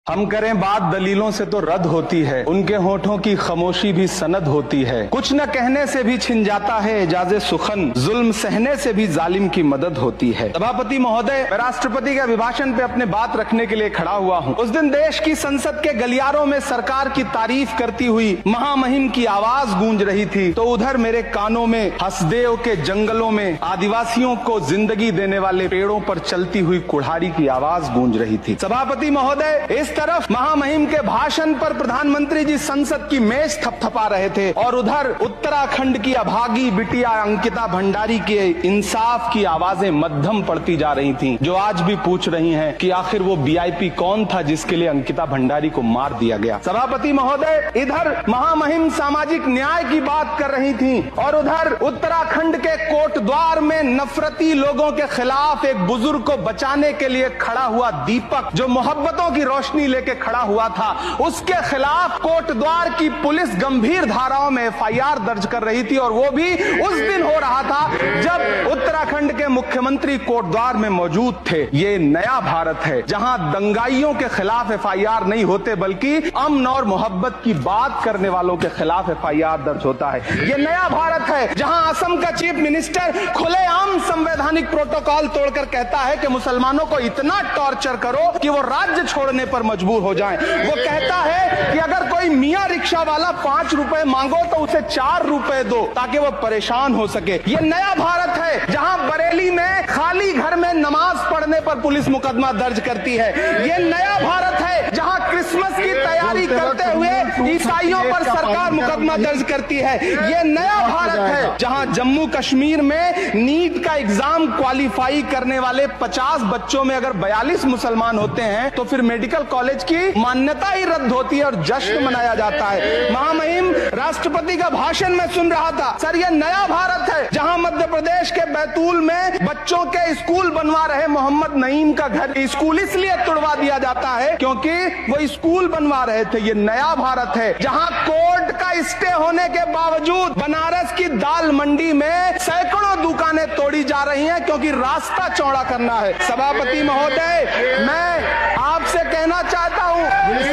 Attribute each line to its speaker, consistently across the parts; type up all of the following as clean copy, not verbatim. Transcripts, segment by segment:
Speaker 1: हम करें बात दलीलों से तो रद्द होती है, उनके होठों की खामोशी भी सनद होती है। कुछ न कहने से भी छिन जाता है एजाज़े सुखन, जुल्म सहने से भी जालिम की मदद होती है। सभापति महोदय, मैं राष्ट्रपति के अभिभाषण पे अपने बात रखने के लिए खड़ा हुआ हूँ। उस दिन देश की संसद के गलियारों में सरकार की तारीफ करती हुई महामहिम की आवाज गूंज रही थी, तो उधर मेरे कानों में हसदेव के जंगलों में आदिवासियों को जिंदगी देने वाले पेड़ों पर चलती हुई कुल्हाड़ी की आवाज गूंज रही थी। सभापति महोदय, इस तरफ महामहिम के भाषण पर प्रधानमंत्री जी संसद की मेज थपथपा रहे थे और उधर उत्तराखंड की अभागी बिटिया अंकिता भंडारी के इंसाफ की आवाजें मध्यम पड़ती जा रही थीं, जो आज भी पूछ रही हैं कि आखिर वो वीआईपी कौन था जिसके लिए अंकिता भंडारी को मार दिया गया। सभापति महोदय, इधर महामहिम सामाजिक न्याय की बात कर रही थीं और उधर उत्तराखंड के कोटद्वार में नफरती लोगों के खिलाफ एक बुजुर्ग को बचाने के लिए खड़ा हुआ दीपक, जो मोहब्बतों की रोशनी लेके खड़ा हुआ था, उसके खिलाफ कोटद्वार की पुलिस गंभीर धाराओं में एफआईआर दर्ज कर रही थी और वो भी उस दिन हो रहा था जब उत्तराखंड के मुख्यमंत्री कोटद्वार में मौजूद थे। ये नया भारत है जहां दंगाइयों के खिलाफ एफआईआर नहीं होते बल्कि अमन और मोहब्बत की बात करने वालों के खिलाफ एफआईआर दर्ज होता है। ये नया भारत है जहां असम का चीफ मिनिस्टर खुलेआम संवैधानिक प्रोटोकॉल तोड़कर कहता है कि मुसलमानों को इतना टॉर्चर करो कि वो राज्य छोड़ने पर मजबूर हो जाएं। वो कहता है कि अगर कोई मियां रिक्शा वाला 5 रुपए मांगो तो उसे 4 रुपए दो ताकि वो परेशान हो सके। ये नया भारत है जहां बरेली में खाली घर में नमाज पढ़ने पर पुलिस मुकदमा दर्ज करती है। ये नया भारत है जहां क्रिसमस की तैयारी करते हुए ईसाइयों पर सरकार मुकदमा दर्ज करती है। ये नया भारत है जहां जम्मू कश्मीर में नीट का एग्जाम क्वालिफाई करने वाले 50 बच्चों में अगर 42 मुसलमान होते हैं तो फिर मेडिकल कॉलेज की मान्यता ही रद्द होती है और जश्न मनाया जाता है। महामहिम, राष्ट्रपति का भाषण में सुन रहा था, सर ये नया भारत है जहां मध्य प्रदेश के बैतूल में बच्चों के स्कूल बनवा रहे मोहम्मद नईम का घर स्कूल इसलिए तुड़वा दिया जाता है क्योंकि वो स्कूल बनवा रहे थे। ये नया भारत है जहां कोर्ट का स्टे होने के बावजूद बनारस की दाल मंडी में सैकड़ों दुकानें तोड़ी जा रही हैं क्योंकि रास्ता चौड़ा करना है। सभापति महोदय, मैं आपसे कहना चाहता हूं,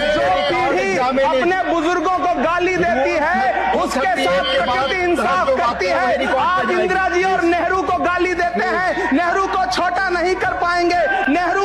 Speaker 1: जो पीढ़ी अपने बुजुर्गों को गाली देती है उसके साथ प्रकृति इंसाफ करती है। आज इंदिरा जी और नेहरू को गाली देते हैं, नेहरू को छोटा नहीं कर पाएंगे। नेहरू